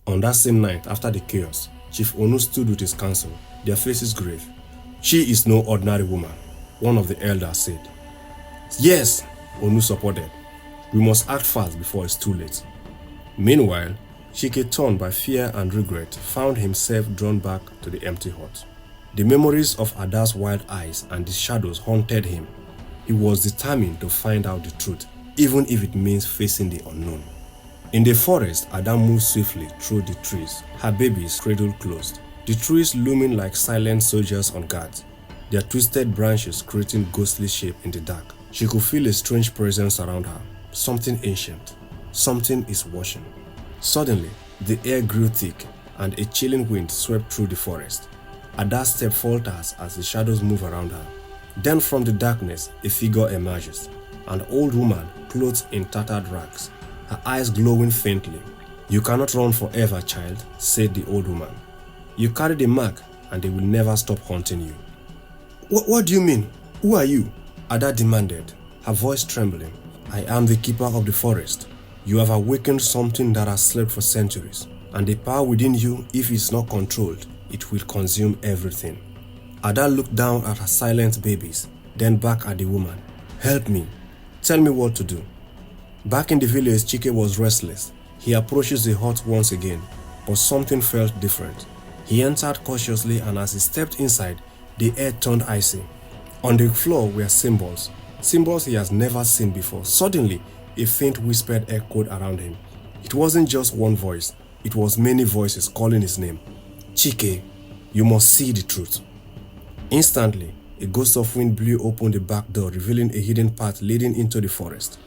On that same night, after the chaos, Chief Onu stood with his council, their faces grave. "She is no ordinary woman," one of the elders said. "Yes," Onu supported. "We must act fast before it's too late." Meanwhile, Chike, torn by fear and regret, found himself drawn back to the empty hut. The memories of Ada's wild eyes and the shadows haunted him. He was determined to find out the truth, even if it means facing the unknown. In the forest, Ada moved swiftly through the trees, her baby's cradle closed, the trees looming like silent soldiers on guard, their twisted branches creating ghostly shape in the dark. She could feel a strange presence around her, something ancient. Something is watching. Suddenly, the air grew thick, and a chilling wind swept through the forest. Ada's step falters as the shadows move around her. Then from the darkness, a figure emerges, an old woman clothed in tattered rags, her eyes glowing faintly. "You cannot run forever, child," said the old woman. "You carry the mark, and they will never stop haunting you." What do you mean? Who are you?" Ada demanded, her voice trembling. "I am the keeper of the forest. You have awakened something that has slept for centuries, and the power within you, if it's not controlled, it will consume everything." Ada looked down at her silent babies, then back at the woman. "Help me. Tell me what to do." Back in the village, Chike was restless. He approaches the hut once again, but something felt different. He entered cautiously, and as he stepped inside, the air turned icy. On the floor were symbols he has never seen before. Suddenly, a faint whisper echoed around him. It wasn't just one voice, it was many voices calling his name. "Chike, you must see the truth." Instantly, a gust of wind blew open the back door, revealing a hidden path leading into the forest.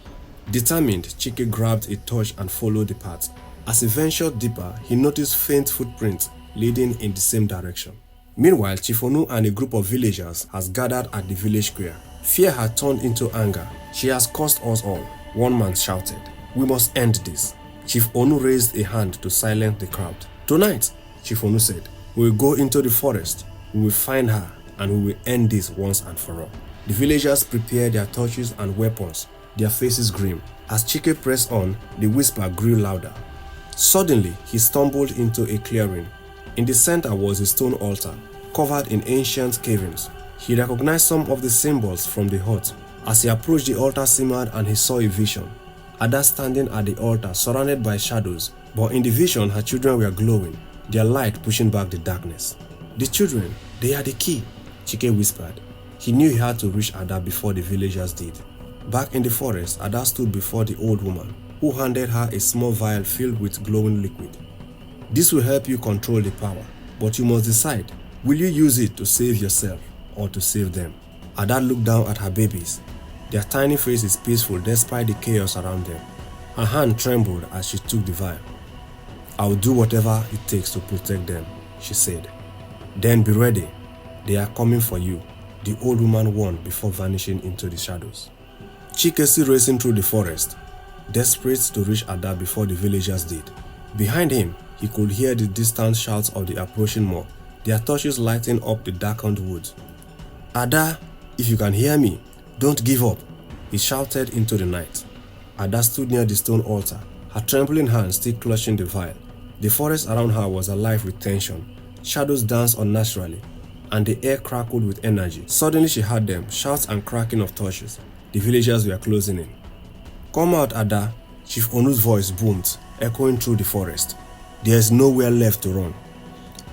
Determined, Chike grabbed a torch and followed the path. As he ventured deeper, he noticed faint footprints leading in the same direction. Meanwhile, Chief Onu and a group of villagers has gathered at the village square. Fear had turned into anger. "She has cursed us all," one man shouted. "We must end this." Chief Onu raised a hand to silence the crowd. "Tonight," Chief Onu said, "we will go into the forest. We will find her, and we will end this once and for all." The villagers prepared their torches and weapons, their faces grim. As Chike pressed on, the whisper grew louder. Suddenly, he stumbled into a clearing. In the center was a stone altar, covered in ancient carvings. He recognized some of the symbols from the hut. As he approached, the altar simmered and he saw a vision. Ada standing at the altar, surrounded by shadows, but in the vision, her children were glowing, their light pushing back the darkness. "The children, they are the key," Chike whispered. He knew he had to reach Ada before the villagers did. Back in the forest, Ada stood before the old woman, who handed her a small vial filled with glowing liquid. "This will help you control the power, but you must decide, will you use it to save yourself or to save them?" Ada looked down at her babies, their tiny faces peaceful despite the chaos around them. Her hand trembled as she took the vial. "I will do whatever it takes to protect them," she said. "Then be ready. They are coming for you," the old woman warned before vanishing into the shadows. Chike still racing through the forest, desperate to reach Ada before the villagers did. Behind him, he could hear the distant shouts of the approaching mob, their torches lighting up the darkened woods. "Ada, if you can hear me, don't give up," he shouted into the night. Ada stood near the stone altar, her trembling hands still clutching the vial. The forest around her was alive with tension. Shadows danced unnaturally, and the air crackled with energy. Suddenly she heard them, shouts and cracking of torches. The villagers were closing in. "Come out, Ada," Chief Onu's voice boomed, echoing through the forest. "There is nowhere left to run."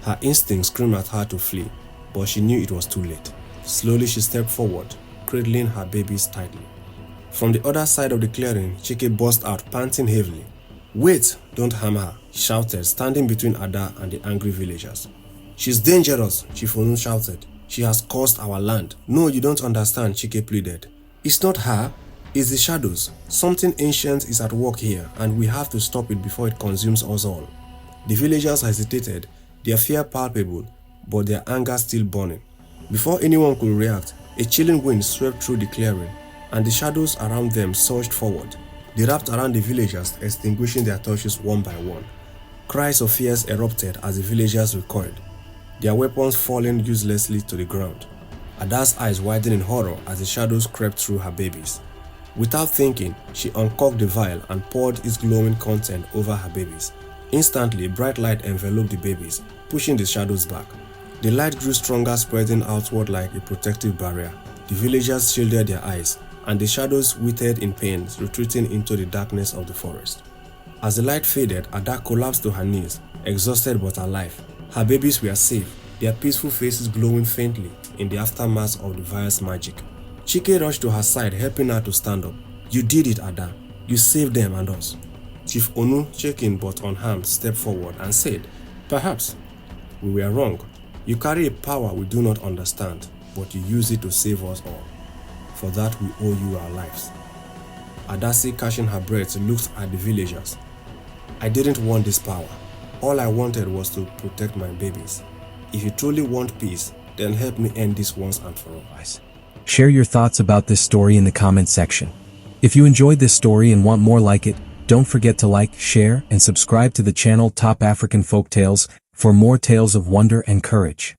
Her instinct screamed at her to flee, but she knew it was too late. Slowly she stepped forward, cradling her babies tightly. From the other side of the clearing, Chike burst out, panting heavily. "Wait, don't harm her," he shouted, standing between Ada and the angry villagers. "She's dangerous," Chief Onu shouted. "She has cursed our land." "No, you don't understand," Chike pleaded. "It's not her, it's the shadows. Something ancient is at work here, and we have to stop it before it consumes us all." The villagers hesitated, their fear palpable, but their anger still burning. Before anyone could react, a chilling wind swept through the clearing, and the shadows around them surged forward. They wrapped around the villagers, extinguishing their torches one by one. Cries of fear erupted as the villagers recoiled, their weapons falling uselessly to the ground. Ada's eyes widened in horror as the shadows crept through her babies. Without thinking, she uncorked the vial and poured its glowing content over her babies. Instantly, bright light enveloped the babies, pushing the shadows back. The light grew stronger, spreading outward like a protective barrier. The villagers shielded their eyes, and the shadows writhed in pain, retreating into the darkness of the forest. As the light faded, Ada collapsed to her knees, exhausted but alive. Her babies were safe, their peaceful faces glowing faintly in the aftermath of the virus magic. Chike rushed to her side, helping her to stand up. "You did it, Ada. You saved them and us." Chief Onu, shaking but unharmed, stepped forward and said, "Perhaps we were wrong. You carry a power we do not understand, but you use it to save us all. For that we owe you our lives." Adasi, catching her breath, looked at the villagers. "I didn't want this power. All I wanted was to protect my babies. If you truly want peace, then help me end this once and for all." Share your thoughts about this story in the comment section. If you enjoyed this story and want more like it, don't forget to like, share, and subscribe to the channel Top African Folktales for more tales of wonder and courage.